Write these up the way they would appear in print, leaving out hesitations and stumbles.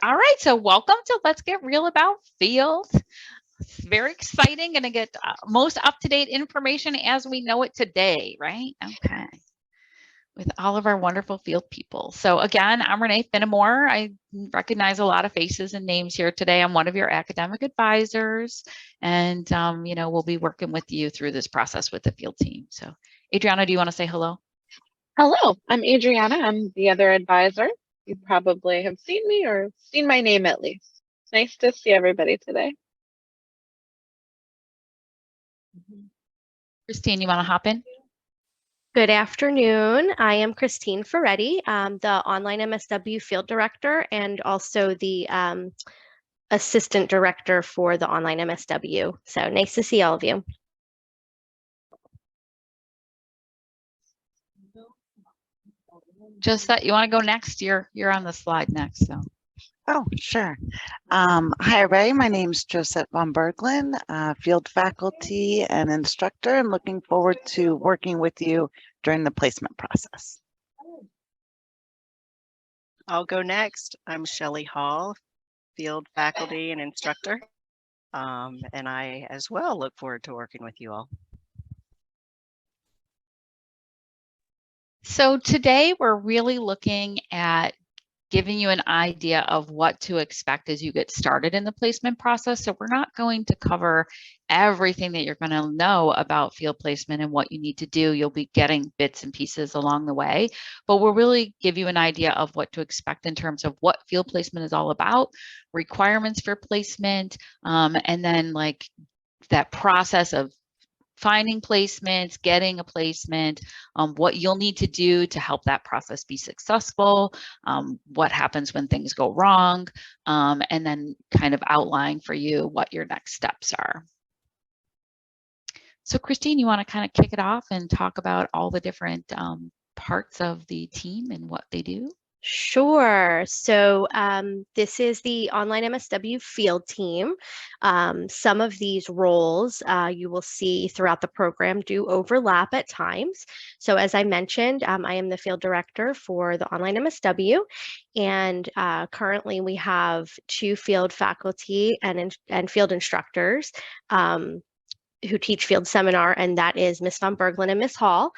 All right, so welcome to Let's Get Real About Field. It's very exciting. Going to get most up-to-date information as we know it today, right? Okay. With all of our wonderful field people. So again, I'm Renee Finnemore. I recognize a lot of faces and names here today. I'm one of your academic advisors, and we'll be working with you through this process with the field team. So Adriana, do you want to say hello? Hello, I'm Adriana. I'm the other advisor. You probably have seen me or seen my name at least. It's nice to see everybody today. Christine, you want to hop in? Good afternoon. I am Christine Ferretti, the online MSW field director and also the assistant director for the online MSW. So nice to see all of you. Just that you want to go next. You're on the slide next. So. Oh, sure. Hi, everybody. My name is Josette von Berglund, field faculty and instructor, and looking forward to working with you during the placement process. I'll go next. I'm Shelley Hall, field faculty and instructor, and I as well look forward to working with you all. So today we're really looking at giving you an idea of what to expect as you get started in the placement process. So we're not going to cover everything that you're going to know about field placement and what you need to do. You'll be getting bits and pieces along the way, but we'll really give you an idea of what to expect in terms of what field placement is all about, requirements for placement, and then like that process of finding placements, getting a placement, what you'll need to do to help that process be successful, what happens when things go wrong, and then kind of outline for you what your next steps are. So Christine, you want to kind of kick it off and talk about all the different parts of the team and what they do? Sure. So this is the online MSW field team. Some of these roles you will see throughout the program do overlap at times. So as I mentioned, I am the field director for the online MSW, and currently we have 2 field faculty and field instructors who teach field seminar, and that is Miss von Berglund and Miss Hall.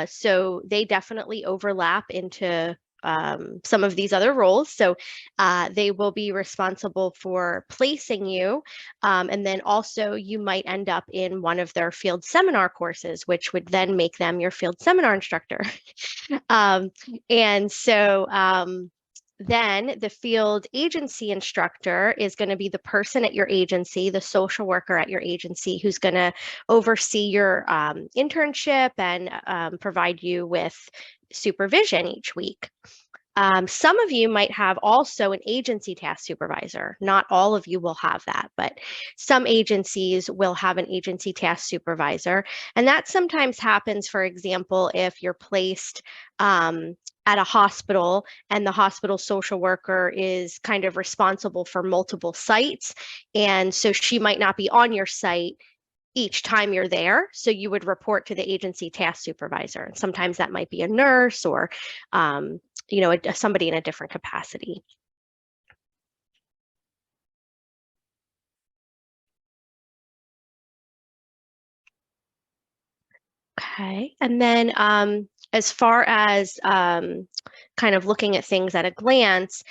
So they definitely overlap into some of these other roles. So they will be responsible for placing you. And then also you might end up in one of their field seminar courses, which would then make them your field seminar instructor. And so then the field agency instructor is going to be the person at your agency, the social worker at your agency, who's going to oversee your internship and provide you with supervision each week. Some of you might have also an agency task supervisor. Not all of you will have that, but some agencies will have an agency task supervisor. And that sometimes happens, for example, if you're placed at a hospital and the hospital social worker is kind of responsible for multiple sites. And so she might not be on your site each time you're there. So you would report to the agency task supervisor. And sometimes that might be a nurse or, somebody in a different capacity. Okay, and then as far as kind of looking at things at a glance,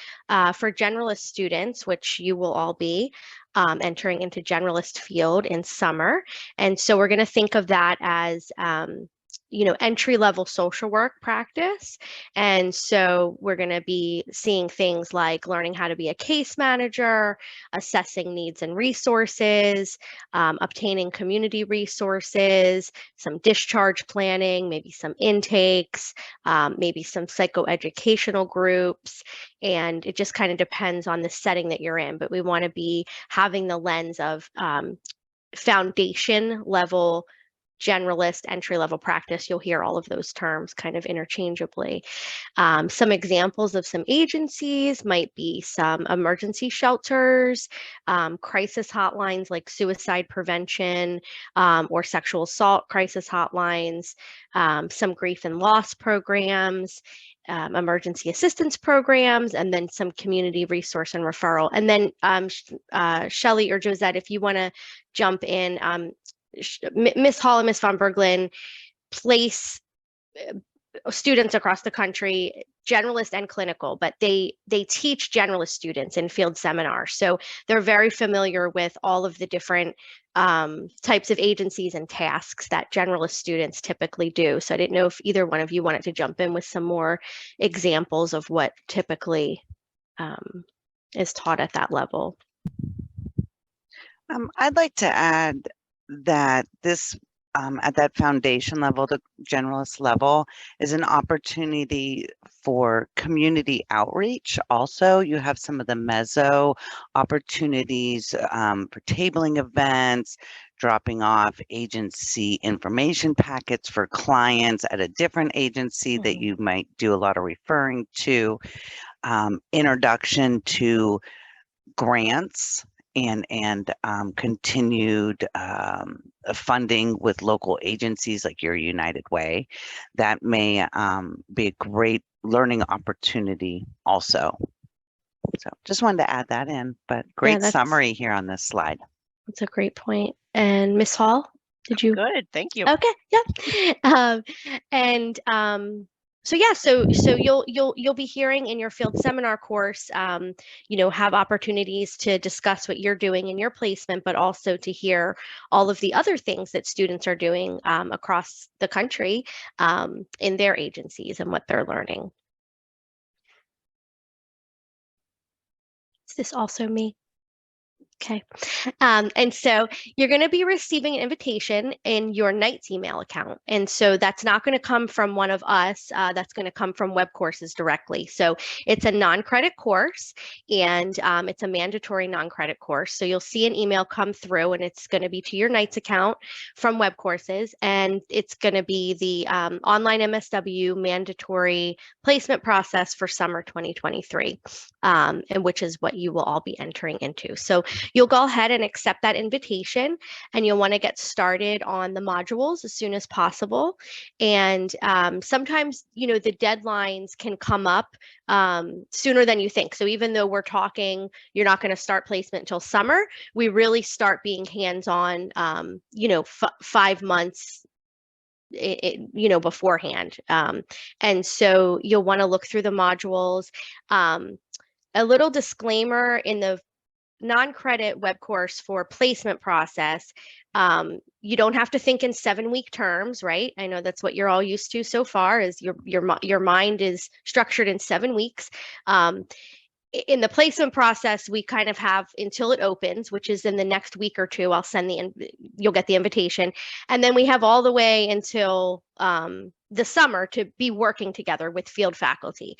for generalist students, which you will all be entering into generalist field in summer. And so we're going to think of that as entry-level social work practice. And so we're going to be seeing things like learning how to be a case manager, assessing needs and resources, obtaining community resources, some discharge planning, maybe some intakes, maybe some psychoeducational groups. And it just kind of depends on the setting that you're in. But we want to be having the lens of foundation level generalist entry-level practice. You'll hear all of those terms kind of interchangeably. Some examples of some agencies might be some emergency shelters, crisis hotlines like suicide prevention or sexual assault crisis hotlines, some grief and loss programs, emergency assistance programs, and then some community resource and referral. And then Shelley or Josette, if you want to jump in, Ms. Hall and Ms. von Berglund place students across the country, generalist and clinical, but they teach generalist students in field seminars. So they're very familiar with all of the different types of agencies and tasks that generalist students typically do. So I didn't know if either one of you wanted to jump in with some more examples of what typically is taught at that level. I'd like to add that this at that foundation level, the generalist level, is an opportunity for community outreach. Also, you have some of the meso opportunities for tabling events, dropping off agency information packets for clients at a different agency that you might do a lot of referring to, introduction to grants and continued funding with local agencies like your United Way. That may be a great learning opportunity also. So just wanted to add that in, but great summary here on this slide. That's a great point. And Ms. Hall, did you? Good, thank you. Okay, yeah. So yeah, so you'll be hearing in your field seminar course, you know, have opportunities to discuss what you're doing in your placement, but also to hear all of the other things that students are doing across the country in their agencies and what they're learning. Is this also me? Okay. And so you're going to be receiving an invitation in your Knights email account. And so that's not going to come from one of us. That's going to come from WebCourses directly. So it's a non-credit course, and it's a mandatory non-credit course. So you'll see an email come through, and it's going to be to your Knights account from WebCourses. And it's going to be the online MSW mandatory placement process for summer 2023, and which is what you will all be entering into. So you'll go ahead and accept that invitation, and you'll want to get started on the modules as soon as possible. And sometimes, you know, the deadlines can come up sooner than you think. So even though we're talking, you're not going to start placement until summer, we really start being hands-on, you know, 5 months you know, beforehand. And so you'll want to look through the modules. A little disclaimer in the non-credit web course for placement process, you don't have to think in 7-week terms, right? I know that's what you're all used to so far, is your mind is structured in 7 weeks. In the placement process, we kind of have until it opens, which is in the next week or two. I'll send you'll get the invitation, and then we have all the way until the summer to be working together with field faculty.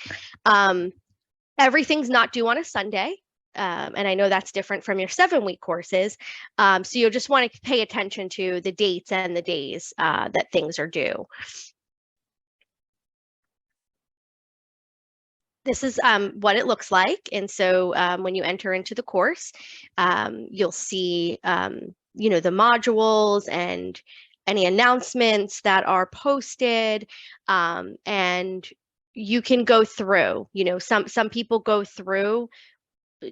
Everything's not due on a Sunday. And I know that's different from your 7-week courses. So you'll just want to pay attention to the dates and the days that things are due. This is what it looks like. And so when you enter into the course, you'll see, you know, the modules and any announcements that are posted, and you can go through, you know, some people go through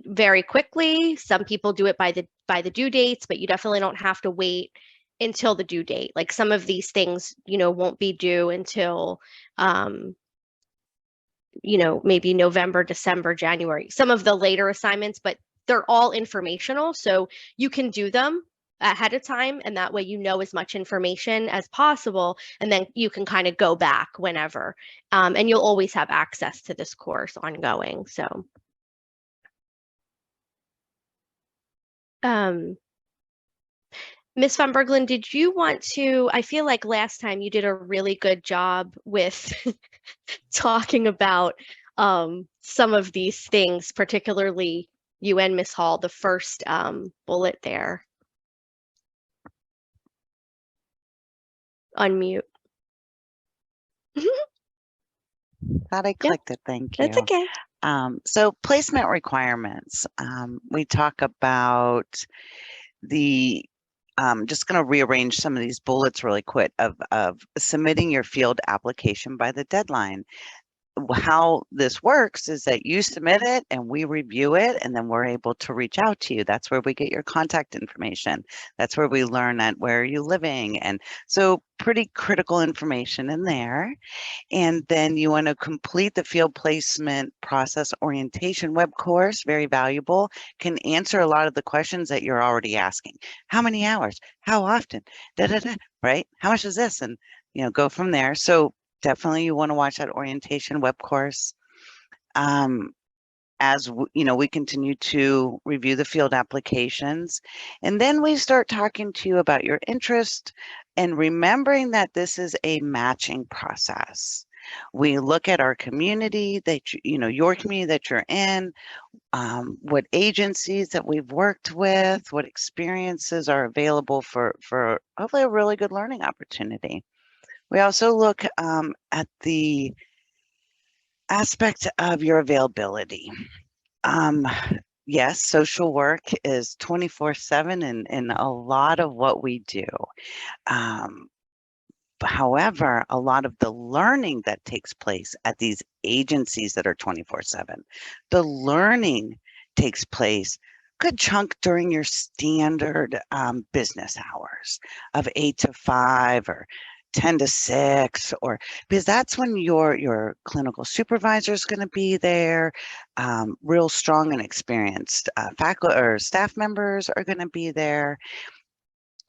very quickly. Some people do it by the due dates, but you definitely don't have to wait until the due date. Like some of these things, you know, won't be due until, you know, maybe November, December, January, some of the later assignments, but they're all informational. So you can do them ahead of time, and that way you know as much information as possible, and then you can kind of go back whenever, and you'll always have access to this course ongoing. So Ms. von Berglund, did you want to, I feel like last time you did a really good job with talking about some of these things, particularly you and Ms. Hall, the first bullet there. Unmute. Thought I clicked it, thank you. That's okay. So placement requirements, we talk about the, just going to rearrange some of these bullets really quick of submitting your field application by the deadline. how this works is that you submit it and we review it, and then we're able to reach out to you. That's where we get your contact information. That's where we learn at where are you living. And so pretty critical information in there. And then you want to complete the field placement process orientation web course, very valuable, can answer a lot of the questions that you're already asking. How many hours? How often? Da, da, da, right? How much is this? And, go from there. So definitely you want to watch that orientation web course. As we continue to review the field applications, and then we start talking to you about your interest and remembering that this is a matching process. We look at our community that your community that you're in, what agencies that we've worked with, what experiences are available for hopefully a really good learning opportunity. We also look at the aspect of your availability. Yes, social work is 24/7 in a lot of what we do. However, a lot of the learning that takes place at these agencies that are 24/7, the learning takes place good chunk during your standard business hours of 8 to 5 or 10 to 6, or because that's when your clinical supervisor is going to be there. Real strong and experienced faculty or staff members are going to be there.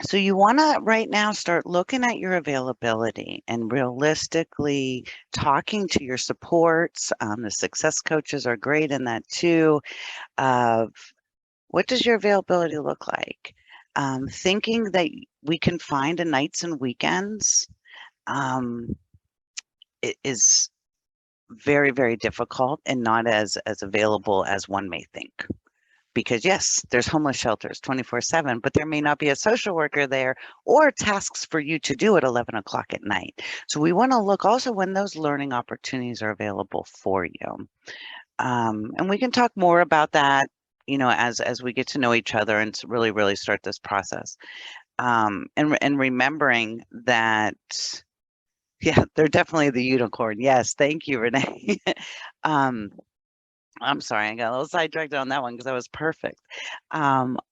So you want to right now start looking at your availability and realistically talking to your supports. The success coaches are great in that too. Of what does your availability look like? Thinking that we can find a nights and weekends it is very, very difficult and not as available as one may think. Because yes, there's homeless shelters 24/7, but there may not be a social worker there or tasks for you to do at 11 o'clock at night. So we want to look also when those learning opportunities are available for you. And we can talk more about that, as we get to know each other and really, really start this process. And remembering that, yeah, they're definitely the unicorn. Yes, thank you, Renee. I'm sorry, I got a little sidetracked on that one because that was perfect.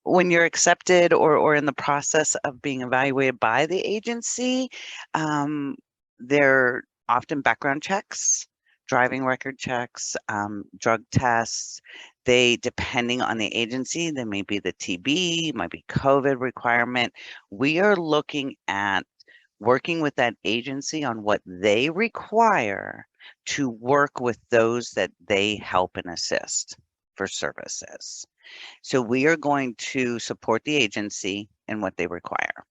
When you're accepted or in the process of being evaluated by the agency, there are often background checks, driving record checks, drug tests. Depending on the agency, there may be the TB, might be COVID requirement. We are looking at working with that agency on what they require to work with those that they help and assist for services. So we are going to support the agency in what they require.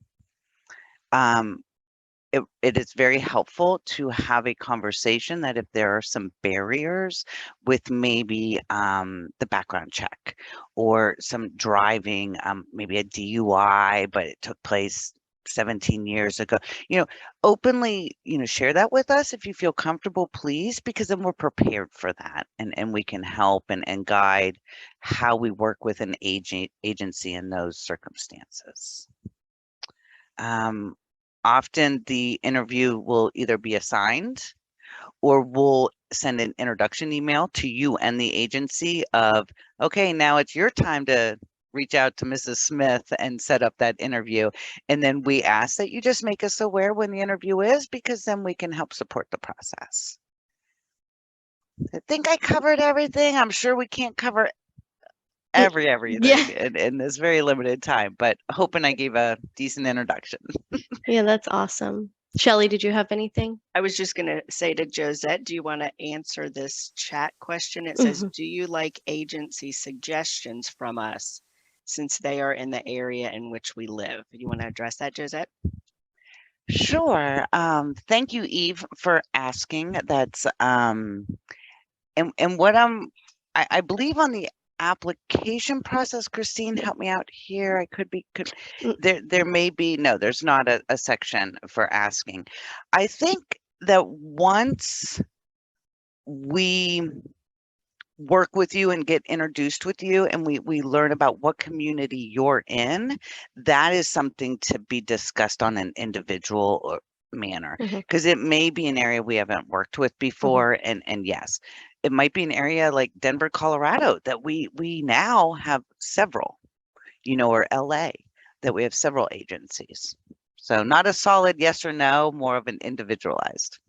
It is very helpful to have a conversation that if there are some barriers with maybe the background check or some driving, maybe a DUI, but it took place 17 years ago, openly, share that with us if you feel comfortable, please, because then we're prepared for that and we can help and guide how we work with an agency in those circumstances. Often the interview will either be assigned or we'll send an introduction email to you and the agency of, okay, now it's your time to reach out to Mrs. Smith and set up that interview. And then we ask that you just make us aware when the interview is, because then we can help support the process. I think I covered everything. I'm sure we can't cover everything in this very limited time, but hoping I gave a decent introduction. Yeah, that's awesome. Shelley, did you have anything? I was just going to say to Josette, do you want to answer this chat question? It says, do you like agency suggestions from us since they are in the area in which we live? Do you want to address that, Josette? Sure. Thank you, Eve, for asking. That's and what I believe on the application process, Christine, help me out here. I could there may be, no, there's not a section for asking. I think that once we work with you and get introduced with you and we learn about what community you're in, that is something to be discussed on an individual or manner, Mhm. because it may be an area we haven't worked with before. And yes, it might be an area like Denver, Colorado, that we now have several, or LA, that we have several agencies. So not a solid yes or no, more of an individualized.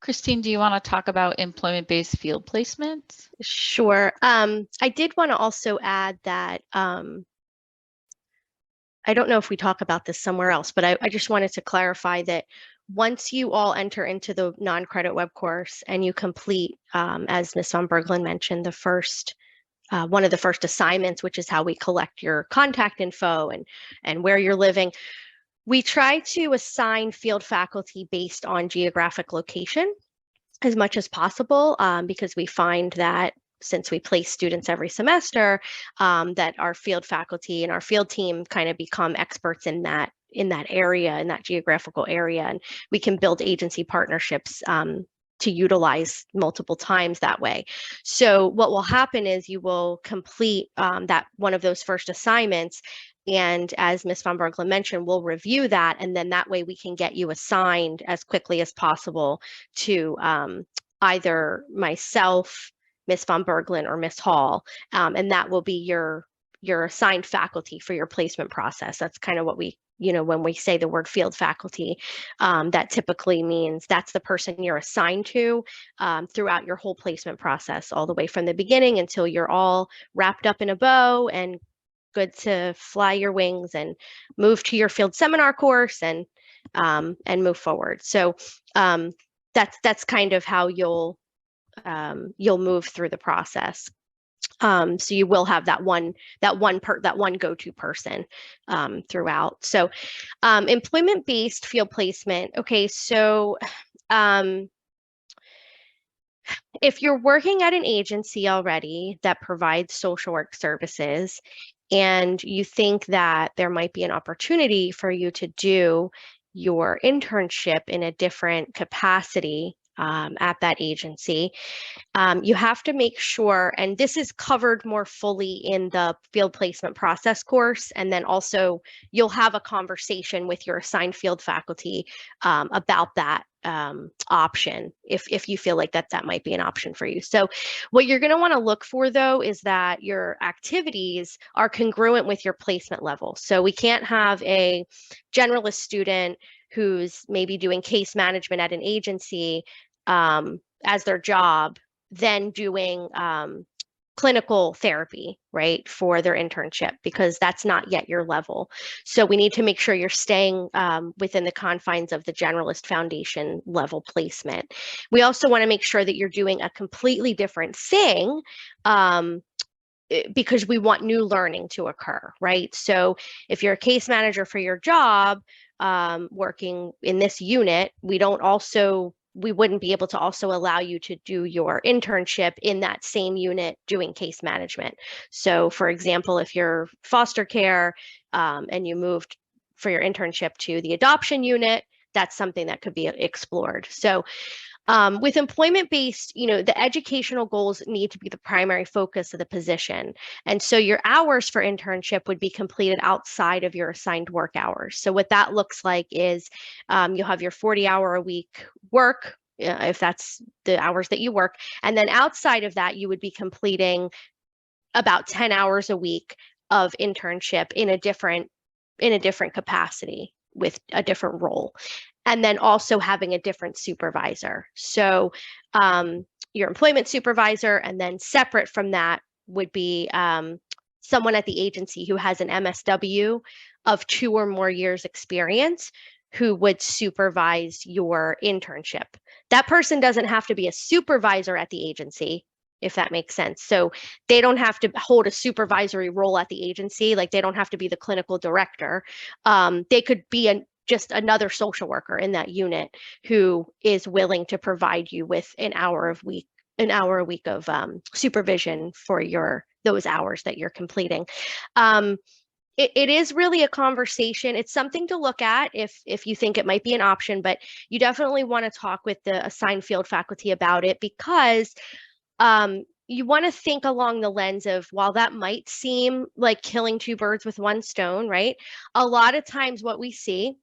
Christine, do you want to talk about employment-based field placements? Sure. I did want to also add that I don't know if we talk about this somewhere else, but I just wanted to clarify that once you all enter into the non-credit web course and you complete, as Ms. von Berglund mentioned, the first one of the first assignments, which is how we collect your contact info and where you're living, we try to assign field faculty based on geographic location as much as possible, because we find that since we place students every semester, that our field faculty and our field team kind of become experts in that area, in that geographical area, and we can build agency partnerships to utilize multiple times that way. So what will happen is you will complete that one of those first assignments, and as Ms. von Berglund mentioned, we'll review that, and then that way we can get you assigned as quickly as possible to either myself, Ms. von Berglund, or Ms. Hall, and that will be your assigned faculty for your placement process. That's kind of what we, when we say the word field faculty, that typically means that's the person you're assigned to throughout your whole placement process, all the way from the beginning until you're all wrapped up in a bow and good to fly your wings and move to your field seminar course and move forward. So that's kind of how you'll move through the process. So you will have that one go-to person throughout. So employment-based field placement. Okay, so if you're working at an agency already that provides social work services and you think that there might be an opportunity for you to do your internship in a different capacity at that agency, you have to make sure, and this is covered more fully in the field placement process course, and then also you'll have a conversation with your assigned field faculty about that option if you feel like that might be an option for you. So what you're going to want to look for, though, is that your activities are congruent with your placement level. So we can't have a generalist student who's maybe doing case management at an agency as their job, then doing clinical therapy, right, for their internship, because that's not yet your level. So we need to make sure you're staying within the confines of the generalist foundation level placement. We also want to make sure that you're doing a completely different thing because we want new learning to occur, right? So if you're a case manager for your job, working in this unit, we wouldn't be able to also allow you to do your internship in that same unit doing case management. So for example, if you're foster care and you moved for your internship to the adoption unit, that's something that could be explored. So with employment-based, the educational goals need to be the primary focus of the position. And so your hours for internship would be completed outside of your assigned work hours. So what that looks like is you'll have your 40-hour-a-week work, if that's the hours that you work. And then outside of that, you would be completing about 10 hours a week of internship in a different capacity with a different role. And then also having a different supervisor. So your employment supervisor, and then separate from that would be someone at the agency who has an MSW of 2 or more years experience who would supervise your internship. That person doesn't have to be a supervisor at the agency, if that makes sense. So they don't have to hold a supervisory role at the agency. Like they don't have to be the clinical director. They could be just another social worker in that unit who is willing to provide you with an hour a week of supervision for those hours that you're completing. It is really a conversation. It's something to look at if you think it might be an option, but you definitely want to talk with the assigned field faculty about it, because you want to think along the lens of, while that might seem like killing two birds with one stone, right? A lot of times what we see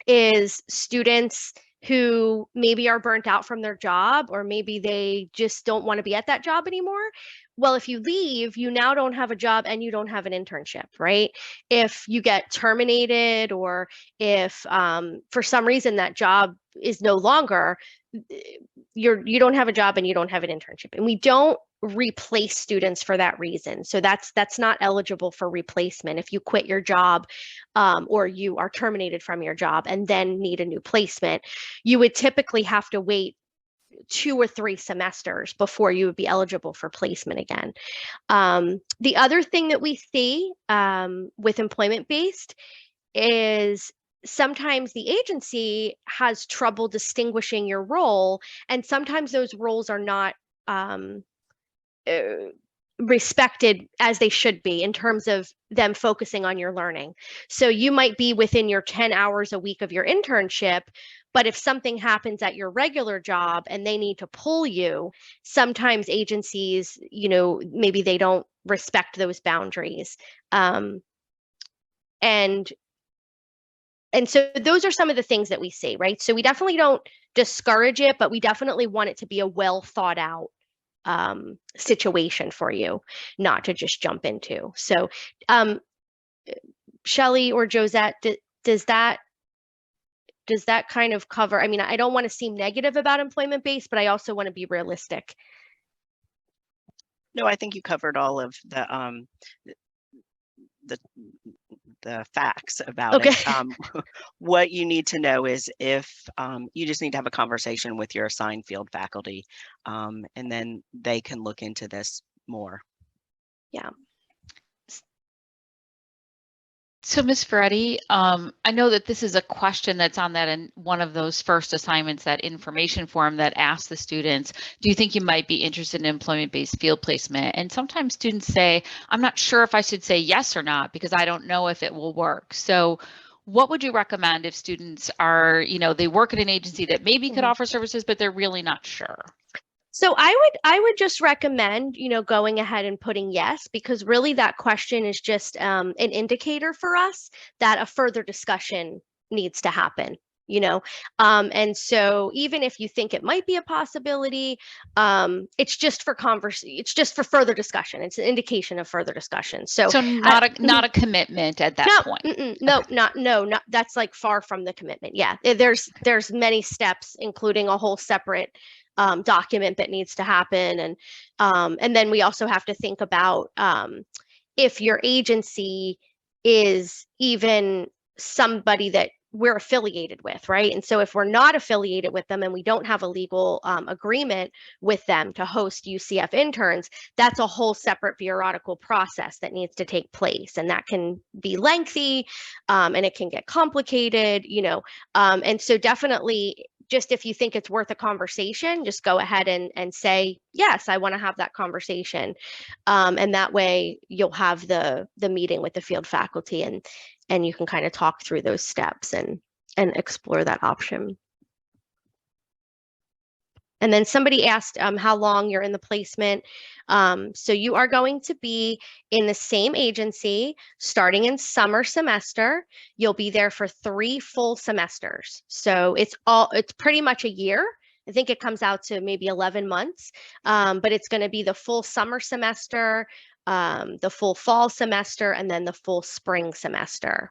is students who maybe are burnt out from their job, or maybe they just don't want to be at that job anymore. Well, if you leave, you now don't have a job and you don't have an internship, right? If you get terminated, or if for some reason that job is no longer, you don't have a job and you don't have an internship. And we don't replace students for that reason. So that's not eligible for replacement. If you quit your job, or you are terminated from your job and then need a new placement, you would typically have to wait 2 or 3 semesters before you would be eligible for placement again. The other thing that we see with employment-based is sometimes the agency has trouble distinguishing your role, and sometimes those roles are not respected as they should be in terms of them focusing on your learning. So you might be within your 10 hours a week of your internship, but if something happens at your regular job and they need to pull you, sometimes agencies, maybe they don't respect those boundaries. And so those are some of the things that we see, right? So we definitely don't discourage it, but we definitely want it to be a well thought out situation for you, not to just jump into. So Shelley or Josette, does that kind of cover? I mean, I don't want to seem negative about employment-based, but I also want to be realistic. No, I think you covered all of the facts about Okay. it. What you need to know is if you just need to have a conversation with your assigned field faculty, and then they can look into this more. Yeah. So Ms. Ferretti, I know that this is a question that's on that in one of those first assignments, that information form that asks the students, do you think you might be interested in employment-based field placement? And sometimes students say, I'm not sure if I should say yes or not because I don't know if it will work. So what would you recommend if students are, they work at an agency that maybe could offer services, but they're really not sure? So I would just recommend, going ahead and putting yes, because really that question is just an indicator for us that a further discussion needs to happen, and so even if you think it might be a possibility, it's just for it's just for further discussion. It's an indication of further discussion. So not a commitment at that point. No, that's like far from the commitment. Yeah, there's many steps, including a whole separate document that needs to happen. And then we also have to think about if your agency is even somebody that we're affiliated with, right? And so if we're not affiliated with them and we don't have a legal agreement with them to host UCF interns, that's a whole separate bureaucratic process that needs to take place. And that can be lengthy and it can get complicated, and so definitely, just if you think it's worth a conversation, just go ahead and say, yes, I want to have that conversation. And that way you'll have the meeting with the field faculty and you can kind of talk through those steps and explore that option. And then somebody asked how long you're in the placement. So you are going to be in the same agency starting in summer semester. You'll be there for 3 full semesters. So it's pretty much a year. I think it comes out to maybe 11 months, but it's going to be the full summer semester, the full fall semester, and then the full spring semester.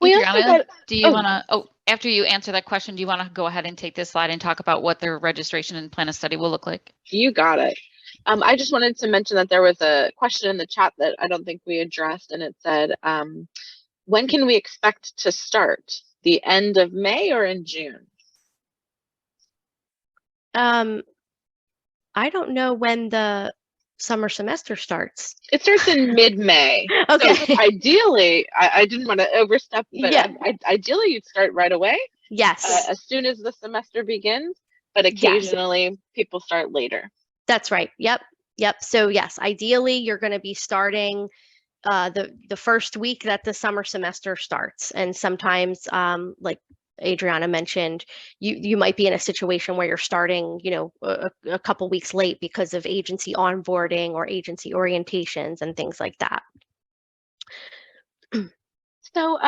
Adriana, do you want to, after you answer that question, do you want to go ahead and take this slide and talk about what their registration and plan of study will look like? You got it. I just wanted to mention that there was a question in the chat that I don't think we addressed, and it said, when can we expect to start? The end of May or in June? I don't know when the summer semester starts. It starts in mid-May. Okay. So ideally, I didn't want to overstep, but yeah. Ideally you'd start right away. Yes. As soon as the semester begins, but occasionally people start later. That's right. Yep. So yes, ideally you're going to be starting the first week that the summer semester starts, and sometimes like Adriana mentioned, you might be in a situation where you're starting, a couple weeks late because of agency onboarding or agency orientations and things like that. So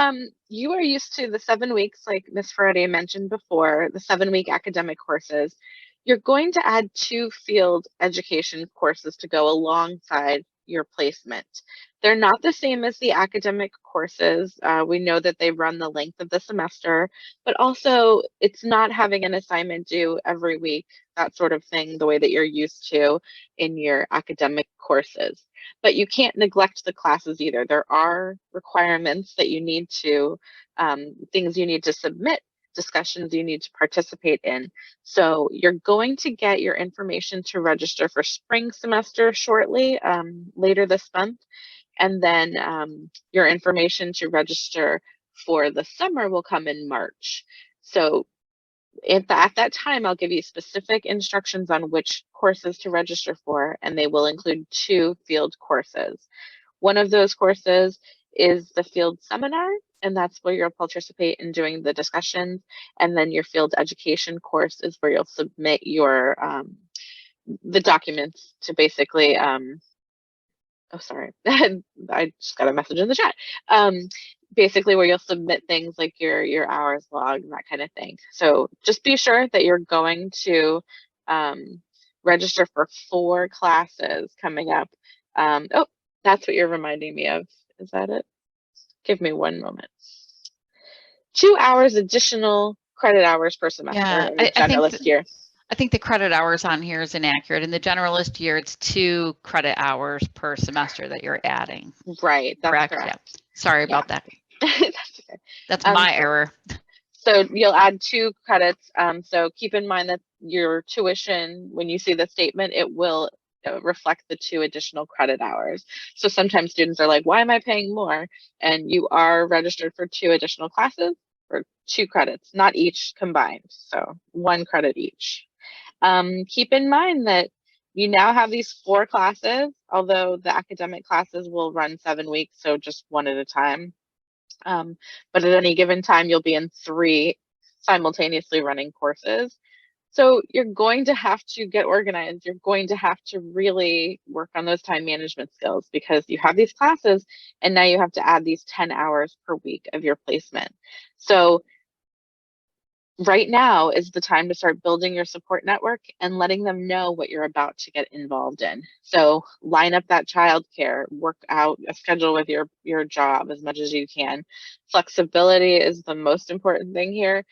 you are used to the 7 weeks, like Ms. Ferretti mentioned before, the 7-week academic courses. You're going to add 2 field education courses to go alongside your placement. They're not the same as the academic courses. We know that they run the length of the semester, but also it's not having an assignment due every week, that sort of thing, the way that you're used to in your academic courses. But you can't neglect the classes either. There are requirements that you need to, things you need to submit, discussions you need to participate in. So you're going to get your information to register for spring semester shortly, later this month. And then your information to register for the summer will come in March. So at that time, I'll give you specific instructions on which courses to register for, and they will include 2 field courses. One of those courses is the field seminar, and that's where you'll participate in doing the discussions. And then your field education course is where you'll submit your the documents to basically oh, sorry, I just got a message in the chat. Basically where you'll submit things like your hours log and that kind of thing. So just be sure that you're going to register for 4 classes coming up. Oh, that's what you're reminding me of. Is that it? Give me one moment. 2 hours additional credit hours per semester in the generalist year. I think the credit hours on here is inaccurate. In the generalist year, it's 2 credit hours per semester that you're adding. Right, that's correct. Yeah. Sorry about that. That's okay. That's my error. So you'll add 2 credits. So keep in mind that your tuition, when you see the statement, it will reflect the 2 additional credit hours. So sometimes students are like, why am I paying more? And you are registered for 2 additional classes for 2 credits, not each combined. So 1 credit each. Keep in mind that you now have these 4 classes, although the academic classes will run 7 weeks, so just 1 at a time. But at any given time, you'll be in 3 simultaneously running courses. So you're going to have to get organized. You're going to have to really work on those time management skills because you have these classes and now you have to add these 10 hours per week of your placement. So right now is the time to start building your support network and letting them know what you're about to get involved in. So line up that childcare, work out a schedule with your job as much as you can. Flexibility is the most important thing here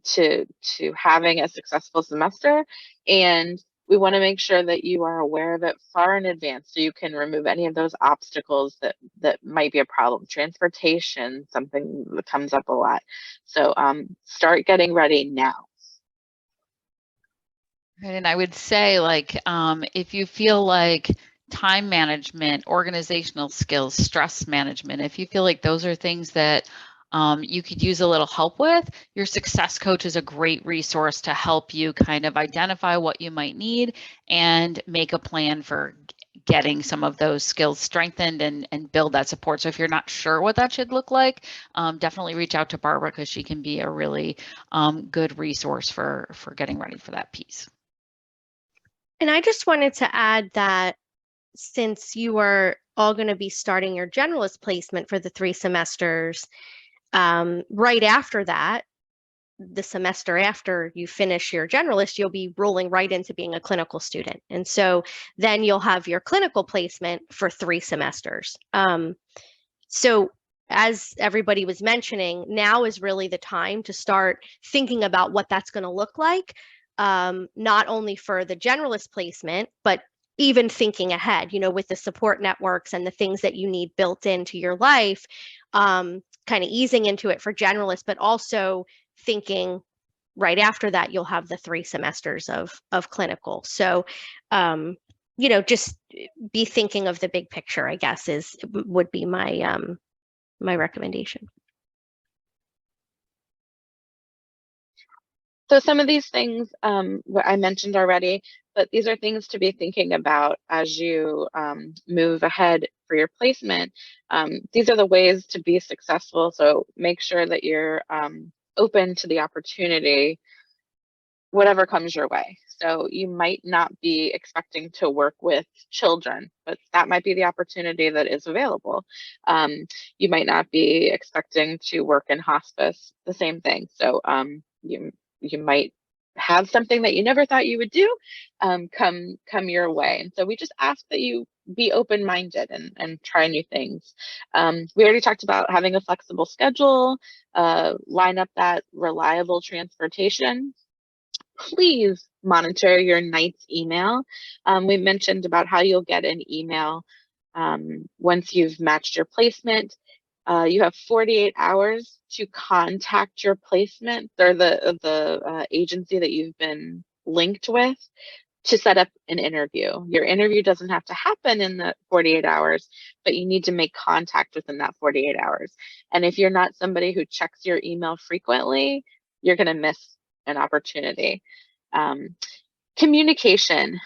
to having a successful semester. And we want to make sure that you are aware of it far in advance so you can remove any of those obstacles that might be a problem. Transportation, something that comes up a lot. So start getting ready now. And I would say, like, if you feel like time management, organizational skills, stress management, if you feel like those are things that you could use a little help with, your success coach is a great resource to help you kind of identify what you might need and make a plan for getting some of those skills strengthened and build that support. So if you're not sure what that should look like, definitely reach out to Barbara because she can be a really good resource for getting ready for that piece. And I just wanted to add that since you are all going to be starting your generalist placement for the 3 semesters, right after that, the semester after you finish your generalist, you'll be rolling right into being a clinical student. And so then you'll have your clinical placement for 3 semesters. So as everybody was mentioning, now is really the time to start thinking about what that's going to look like, not only for the generalist placement, but even thinking ahead, with the support networks and the things that you need built into your life, kind of easing into it for generalists, but also thinking right after that, you'll have the 3 semesters of clinical. So, just be thinking of the big picture, I guess, would be my, my recommendation. So some of these things what I mentioned already, but these are things to be thinking about as you move ahead for your placement. These are the ways to be successful. So make sure that you're open to the opportunity, whatever comes your way. So you might not be expecting to work with children, but that might be the opportunity that is available. You might not be expecting to work in hospice, the same thing. So you might have something that you never thought you would do come your way. And so we just ask that you be open-minded and try new things. We already talked about having a flexible schedule, line up that reliable transportation. Please monitor your night's email. We mentioned about how you'll get an email once you've matched your placement. You have 48 hours to contact your placement or the agency that you've been linked with to set up an interview. Your interview doesn't have to happen in the 48 hours, but you need to make contact within that 48 hours. And if you're not somebody who checks your email frequently, you're going to miss an opportunity. Communication.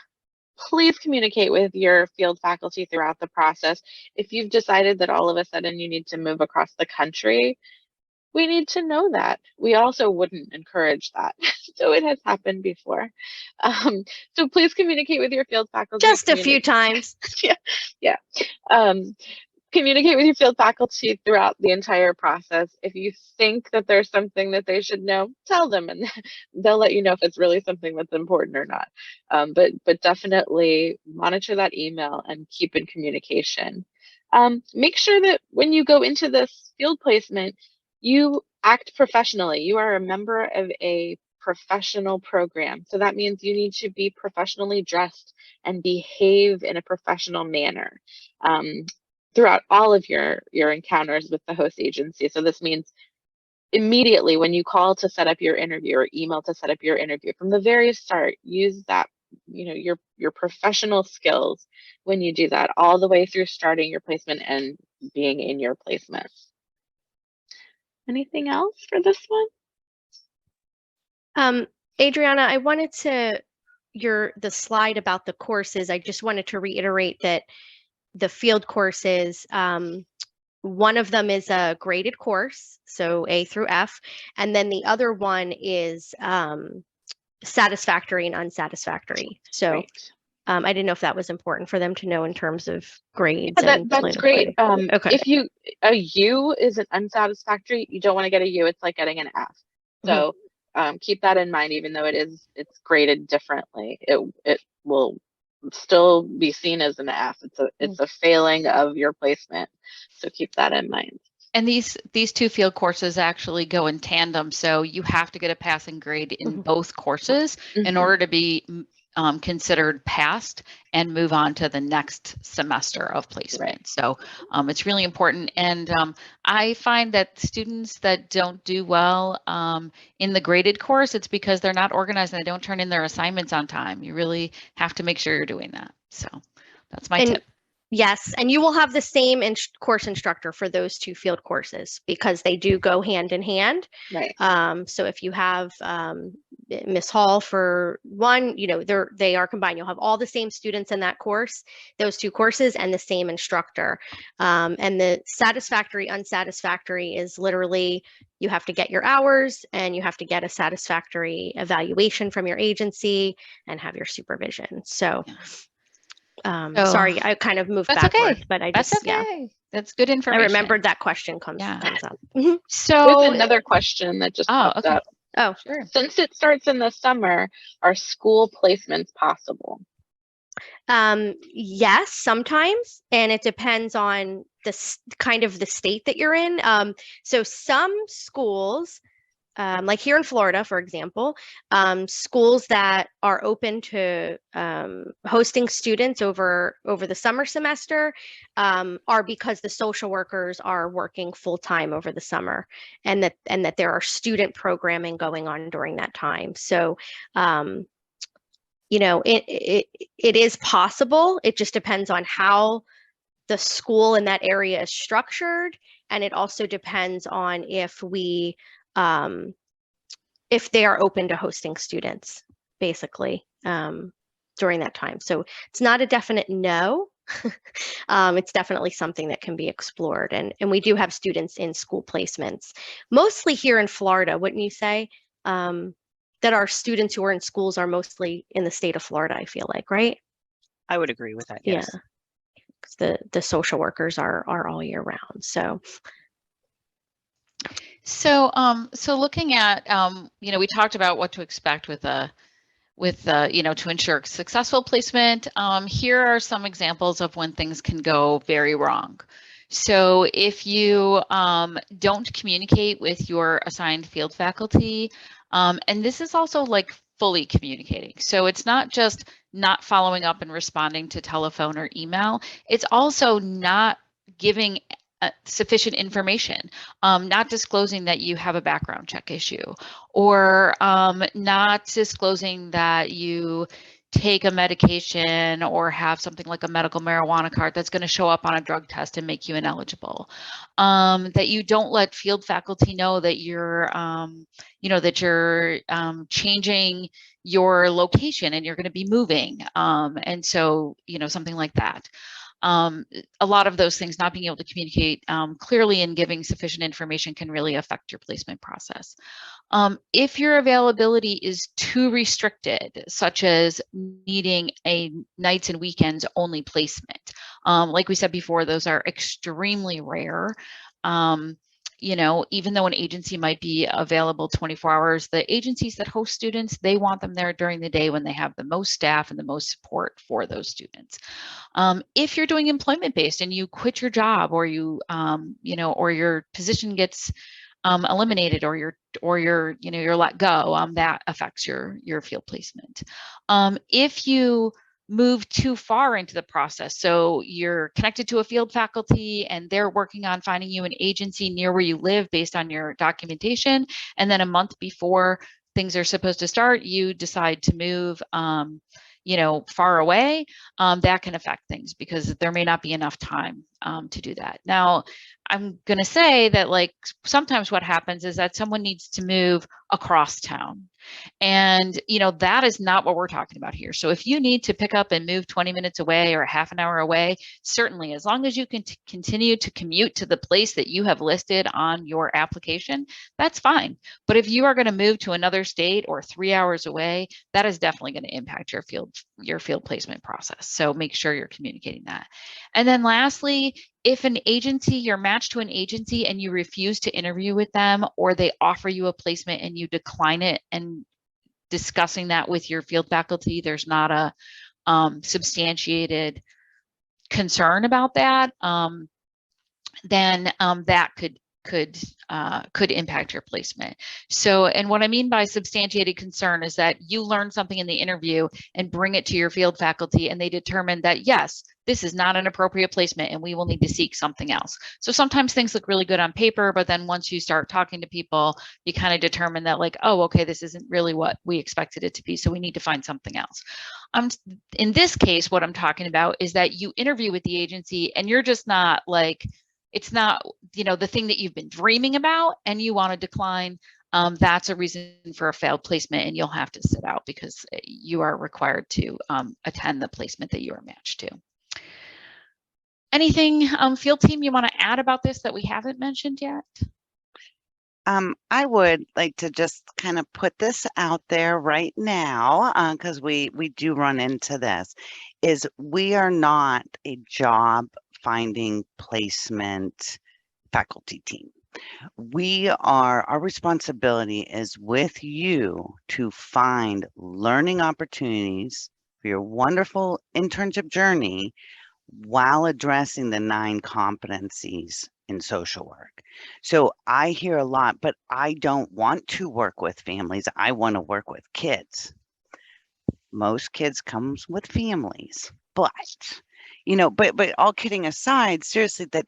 Please communicate with your field faculty throughout the process. If you've decided that all of a sudden you need to move across the country, we need to know that. We also wouldn't encourage that. So it has happened before. So please communicate with your field faculty. Just a few times. Yeah. Communicate with your field faculty throughout the entire process. If you think that there's something that they should know, tell them, and they'll let you know if it's really something that's important or not. But definitely monitor that email and keep in communication. Make sure that when you go into this field placement, you act professionally. You are a member of a professional program. So that means you need to be professionally dressed and behave in a professional manner throughout all of your encounters with the host agency. So this means immediately when you call to set up your interview or email to set up your interview, from the very start, use that, your professional skills when you do that, all the way through starting your placement and being in your placement. Anything else for this one? Adriana, I wanted to, the slide about the courses, I just wanted to reiterate that the field courses, one of them is a graded course, so A through F, and then the other one is satisfactory and unsatisfactory. So Right. I didn't know if that was important for them to know in terms of grades. Yeah, that's great. Okay. If a U is an unsatisfactory, you don't want to get a U. It's like getting an F. So keep that in mind. Even though it's graded differently, it will still be seen as an F. It's a failing of your placement. So keep that in mind. And these two field courses actually go in tandem. So you have to get a passing grade in both courses in order to be considered passed and move on to the next semester of placement. Right. So it's really important. And I find that students that don't do well in the graded course, it's because they're not organized and they don't turn in their assignments on time. You really have to make sure you're doing that. So that's my tip. Yes, and you will have the same course instructor for those two field courses because they do go hand in hand. Right. So if you have Miss Hall for one, they are combined. You'll have all the same students in that course, those two courses, and the same instructor. And the satisfactory, unsatisfactory is literally you have to get your hours and you have to get a satisfactory evaluation from your agency and have your supervision. So. Sorry, I kind of moved backwards, but I just, that's okay. That's good information. I remembered that question comes up. So there's another question that just popped up. Oh, sure. Since it starts in the summer, are school placements possible? Yes, sometimes, and it depends on the kind of the state that you're in. So some schools, like here in Florida, for example, schools that are open to hosting students over the summer semester are because the social workers are working full time over the summer, and that there are student programming going on during that time. So, it is possible. It just depends on how the school in that area is structured, and it also depends on if we if they are open to hosting students, basically, during that time. So it's not a definite no. It's definitely something that can be explored. And we do have students in school placements, mostly here in Florida, wouldn't you say? That our students who are in schools are mostly in the state of Florida, I feel like, right? I would agree with that. Yeah. Yes. 'Cause the social workers are all year round. So So looking at, we talked about what to expect with to ensure successful placement. Here are some examples of when things can go very wrong. So if you don't communicate with your assigned field faculty, and this is also like fully communicating. So it's not just not following up and responding to telephone or email. It's also not giving sufficient information, not disclosing that you have a background check issue, or not disclosing that you take a medication or have something like a medical marijuana card that's going to show up on a drug test and make you ineligible. That you don't let field faculty know that you're, changing your location and you're going to be moving. And so, something like that. A lot of those things, not being able to communicate clearly and giving sufficient information, can really affect your placement process. If your availability is too restricted, such as needing a nights and weekends only placement, like we said before, those are extremely rare. Even though an agency might be available 24 hours, the agencies that host students, they want them there during the day when they have the most staff and the most support for those students. If you're doing employment-based and you quit your job, or or your position gets eliminated, or you're let go, that affects your field placement. If you move too far into the process, so you're connected to a field faculty and they're working on finding you an agency near where you live based on your documentation, and then a month before things are supposed to start, you decide to move far away, that can affect things because there may not be enough time to do that. Now, I'm going to say that sometimes what happens is that someone needs to move across town. And, that is not what we're talking about here. So if you need to pick up and move 20 minutes away or a half an hour away, certainly, as long as you can continue to commute to the place that you have listed on your application, that's fine. But if you are going to move to another state or 3 hours away, that is definitely going to impact your field placement process. So make sure you're communicating that. And then lastly, if you're matched to an agency and you refuse to interview with them, or they offer you a placement and you decline it, and discussing that with your field faculty, there's not a substantiated concern about that, then that could impact your placement. So, and what I mean by substantiated concern is that you learn something in the interview and bring it to your field faculty, and they determine that, yes, this is not an appropriate placement and we will need to seek something else. So sometimes things look really good on paper, but then once you start talking to people, you kind of determine that oh, okay, this isn't really what we expected it to be. So we need to find something else. In this case, what I'm talking about is that you interview with the agency and you're just not it's not, the thing that you've been dreaming about and you want to decline. That's a reason for a failed placement, and you'll have to sit out because you are required to attend the placement that you are matched to. Anything, field team, you want to add about this that we haven't mentioned yet? I would like to just kind of put this out there right now, because we do run into this, is we are not a job finding placement faculty team. Our responsibility is with you to find learning opportunities for your wonderful internship journey while addressing the 9 competencies in social work. So I hear a lot, but I don't want to work with families. I want to work with kids. Most kids comes with families, but all kidding aside, seriously, that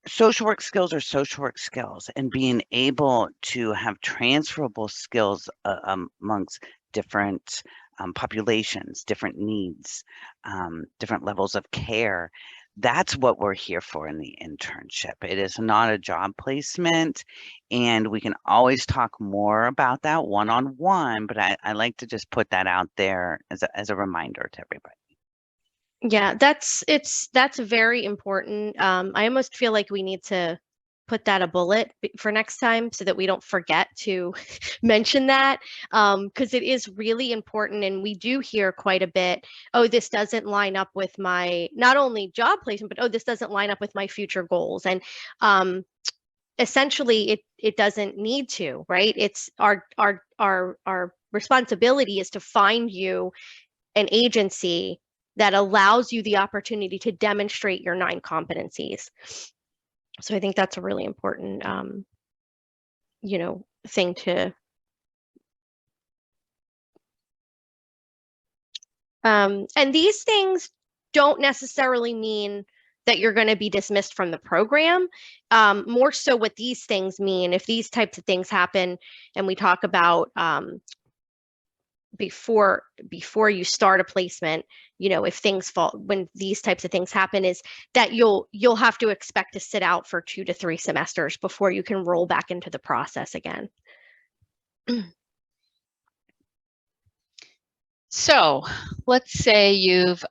social work skills are social work skills, and being able to have transferable skills amongst different populations, different needs, different levels of care. That's what we're here for in the internship. It is not a job placement, and we can always talk more about that one-on-one, but I like to just put that out there as a reminder to everybody. Yeah, that's very important. I almost feel like we need to put that a bullet for next time so that we don't forget to mention that, because it is really important. And we do hear quite a bit, oh, this doesn't line up with my not only job placement, but oh, this doesn't line up with my future goals. And essentially it doesn't need to, right? It's our responsibility is to find you an agency that allows you the opportunity to demonstrate your 9 competencies. So I think that's a really important, thing to. And these things don't necessarily mean that you're going to be dismissed from the program. More so what these things mean, if these types of things happen and we talk about before you start a placement, if things fall, when these types of things happen, is that you'll have to expect to sit out for 2 to 3 semesters before you can roll back into the process again. So let's say you've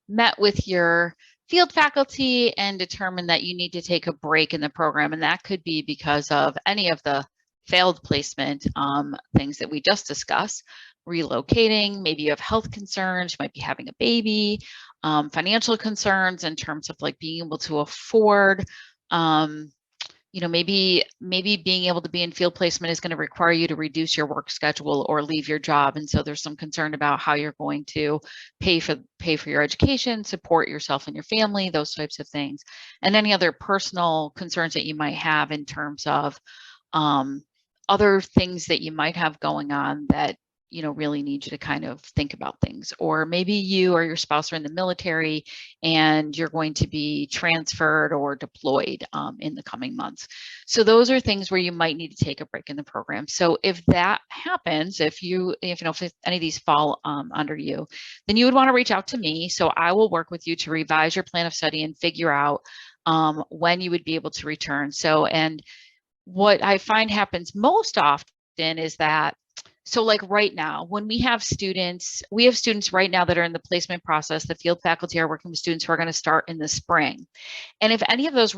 met with your field faculty and determined that you need to take a break in the program, and that could be because of any of the failed placement things that we just discussed. Relocating, maybe you have health concerns, you might be having a baby, financial concerns in terms of like being able to afford, maybe being able to be in field placement is going to require you to reduce your work schedule or leave your job. And so there's some concern about how you're going to pay for your education, support yourself and your family, those types of things. And any other personal concerns that you might have in terms of other things that you might have going on that really need you to kind of think about things. Or maybe you or your spouse are in the military and you're going to be transferred or deployed in the coming months. So those are things where you might need to take a break in the program. So if that happens, if any of these fall under you, then you would want to reach out to me. So I will work with you to revise your plan of study and figure out when you would be able to return. So, and what I find happens most often is that, so like right now, when we have students right now that are in the placement process, the field faculty are working with students who are going to start in the spring. And if any of those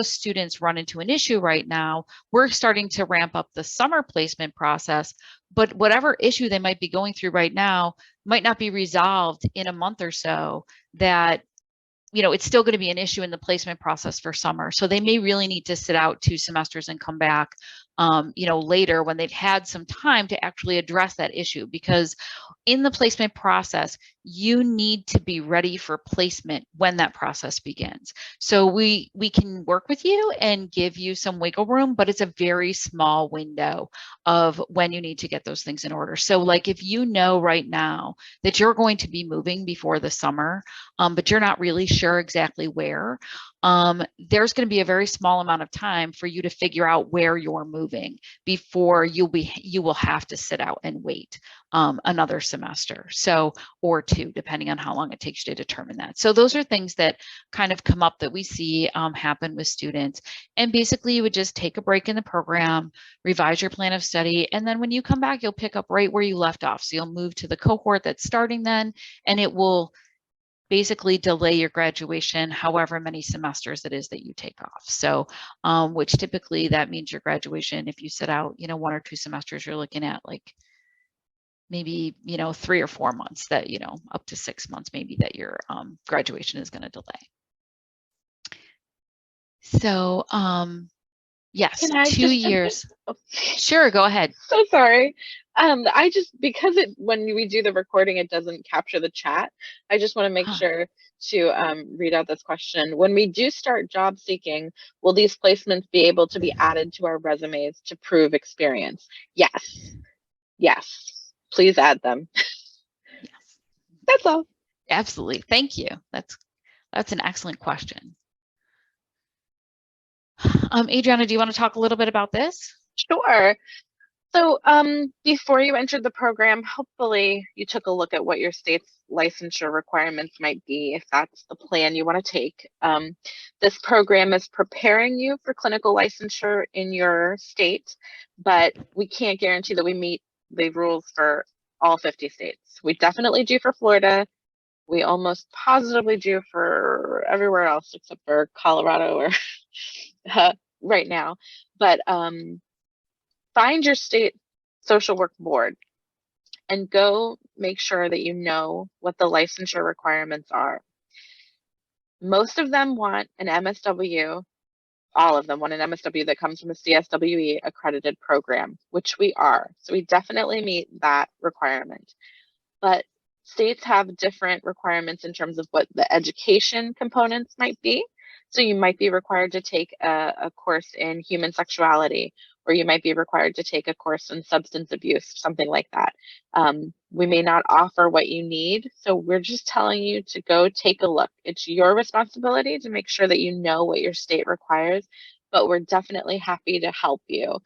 students run into an issue right now, we're starting to ramp up the summer placement process, but whatever issue they might be going through right now might not be resolved in a month or so, that it's still going to be an issue in the placement process for summer. So they may really need to sit out 2 semesters and come back, later when they've had some time to actually address that issue. Because in the placement process, you need to be ready for placement when that process begins. So we can work with you and give you some wiggle room, but it's a very small window of when you need to get those things in order. So like if you know right now that you're going to be moving before the summer, but you're not really sure exactly where, there's going to be a very small amount of time for you to figure out where you're moving before you will have to sit out and wait another semester, or 2, depending on how long it takes you to determine that. So those are things that kind of come up that we see happen with students. And basically you would just take a break in the program, revise your plan of study, and then when you come back, you'll pick up right where you left off. So you'll move to the cohort that's starting then, and it will basically delay your graduation however many semesters it is that you take off. So which typically that means your graduation, if you sit out 1 or 2 semesters, you're looking at like maybe 3 or 4 months, that up to 6 months maybe, that your graduation is going to delay. So yes, Can I 2 just years. Oh. Sure, go ahead. So sorry. I just, because when we do the recording, it doesn't capture the chat. I just want to make sure to read out this question. When we do start job seeking, will these placements be able to be added to our resumes to prove experience? Yes. Yes. Please add them. Yes. That's all. Absolutely. Thank you. That's an excellent question. Adriana, do you want to talk a little bit about this? Sure. So before you entered the program, hopefully you took a look at what your state's licensure requirements might be, if that's the plan you want to take. This program is preparing you for clinical licensure in your state, but we can't guarantee that we meet the rules for all 50 states. We definitely do for Florida. We almost positively do for everywhere else except for Colorado or right now. But find your state social work board and go make sure that you know what the licensure requirements are. Most of them want an MSW, all of them want an MSW that comes from a CSWE accredited program, which we are. So we definitely meet that requirement. But states have different requirements in terms of what the education components might be. So you might be required to take a course in human sexuality, or you might be required to take a course in substance abuse, something like that. We may not offer what you need, so we're just telling you to go take a look. It's your responsibility to make sure that you know what your state requires, but we're definitely happy to help you.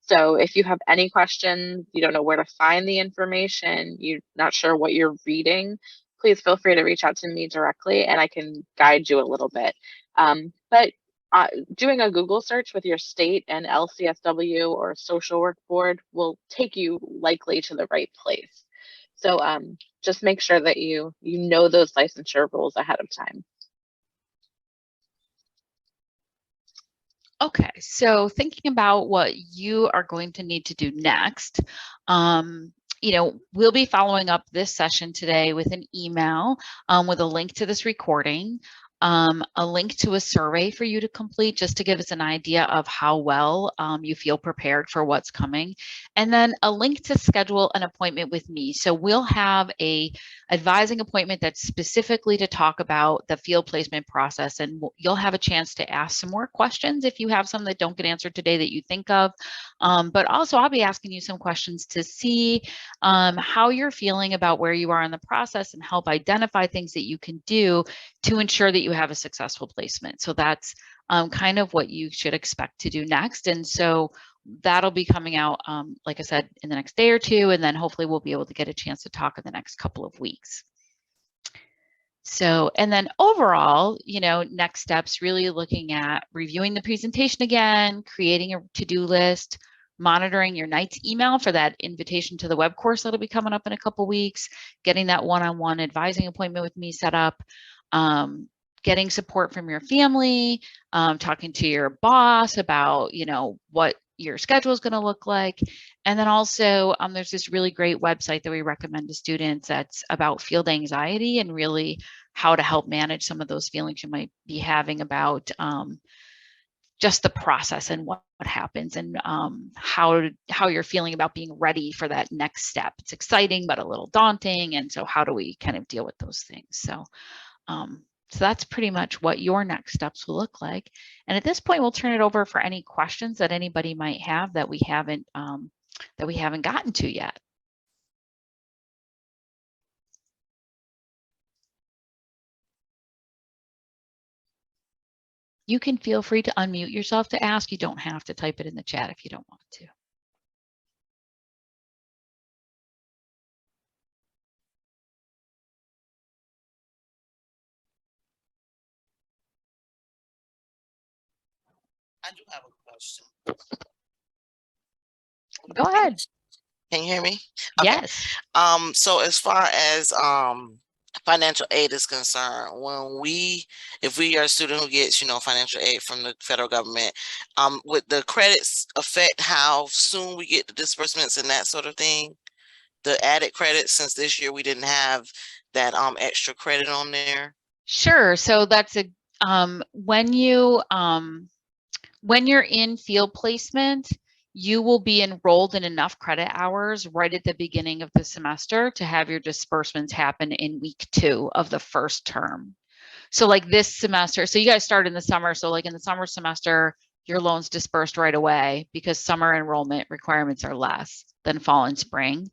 So if you have any questions, you don't know where to find the information, you're not sure what you're reading, please feel free to reach out to me directly and I can guide you a little bit. But doing a Google search with your state and LCSW or social work board will take you likely to the right place. So just make sure that you know those licensure rules ahead of time. Okay, so thinking about what you are going to need to do next, we'll be following up this session today with an email with a link to this recording, a link to a survey for you to complete just to give us an idea of how well you feel prepared for what's coming, and then a link to schedule an appointment with me. So we'll have a advising appointment that's specifically to talk about the field placement process, and you'll have a chance to ask some more questions if you have some that don't get answered today that you think of, but also I'll be asking you some questions to see how you're feeling about where you are in the process and help identify things that you can do to ensure that you have a successful placement. So that's kind of what you should expect to do next. And so that'll be coming out, like I said, in the next day or two, and then hopefully we'll be able to get a chance to talk in the next couple of weeks. So, and then overall, next steps, really looking at reviewing the presentation again, creating a to-do list, monitoring your night's email for that invitation to the web course that'll be coming up in a couple weeks, getting that one-on-one advising appointment with me set up, getting support from your family, talking to your boss about, what your schedule is going to look like. And then also there's this really great website that we recommend to students that's about field anxiety and really how to help manage some of those feelings you might be having about just the process and what happens and how you're feeling about being ready for that next step. It's exciting, but a little daunting. And so how do we kind of deal with those things? So that's pretty much what your next steps will look like. And at this point, we'll turn it over for any questions that anybody might have that we haven't gotten to yet. You can feel free to unmute yourself to ask. You don't have to type it in the chat if you don't want to. I do have a question. Go ahead. Can you hear me? Okay. Yes. So as far as financial aid is concerned, if we are a student who gets, financial aid from the federal government, would the credits affect how soon we get the disbursements and that sort of thing? The added credits, since this year we didn't have that extra credit on there? Sure. So that's when you're in field placement, you will be enrolled in enough credit hours right at the beginning of the semester to have your disbursements happen in week 2 of the first term. So like this semester, so you guys start in the summer. So like in the summer semester, your loans dispersed right away because summer enrollment requirements are less than fall and spring.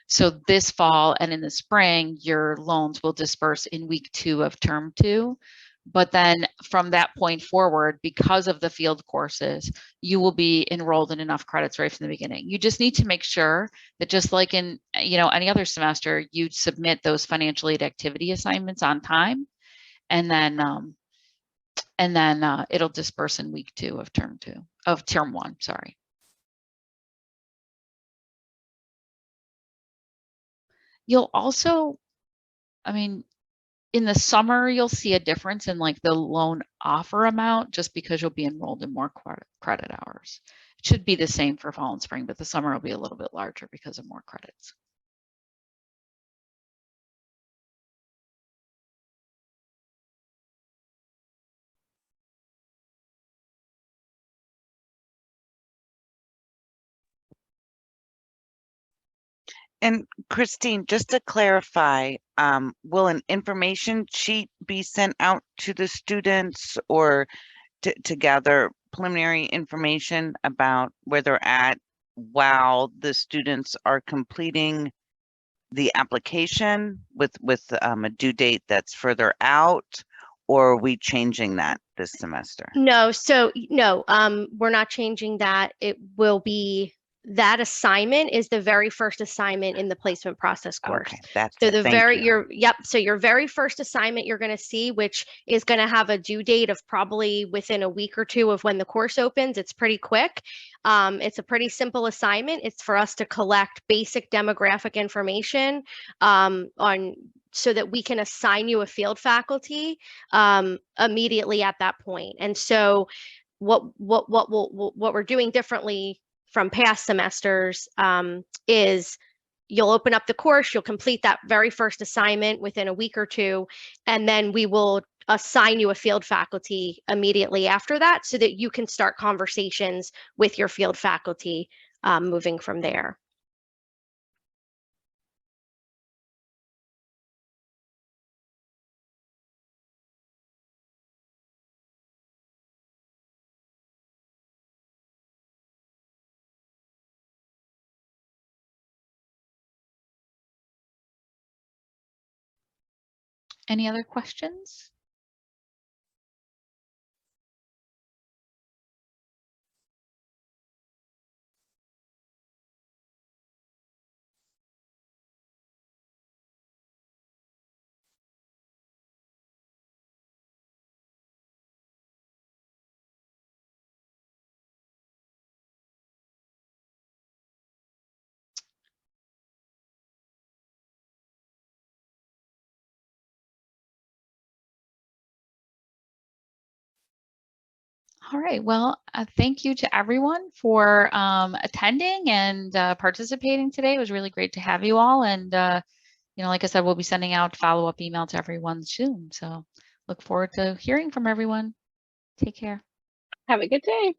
So this fall and in the spring, your loans will disperse in week 2 of term 2. But then from that point forward, because of the field courses, you will be enrolled in enough credits right from the beginning. You just need to make sure that, just like in, you know, any other semester, you submit those financial aid activity assignments on time, and then it'll disperse in week 2 of term 1, sorry. You'll also, I mean, in the summer, you'll see a difference in like the loan offer amount, just because you'll be enrolled in more credit hours. It should be the same for fall and spring, but the summer will be a little bit larger because of more credits. And Christine, just to clarify, will an information sheet be sent out to the students, or to gather preliminary information about where they're at while the students are completing the application with a due date that's further out, or are we changing that this semester? No, so no, we're not changing that. It will be, that assignment is the very first assignment in the placement process course. Okay, that's So it. the Thank you. so your very first assignment you're going to see, which is going to have a due date of probably within a week or 2 of when the course opens. It's pretty quick. It's a pretty simple assignment. It's for us to collect basic demographic information on, so that we can assign you a field faculty immediately at that point. And so what we're doing differently from past semesters is you'll open up the course, you'll complete that very first assignment within a week or 2, and then we will assign you a field faculty immediately after that, so that you can start conversations with your field faculty moving from there. Any other questions? All right, well, thank you to everyone for attending and participating today. It was really great to have you all. And, you know, like I said, we'll be sending out follow-up email to everyone soon. So look forward to hearing from everyone. Take care. Have a good day.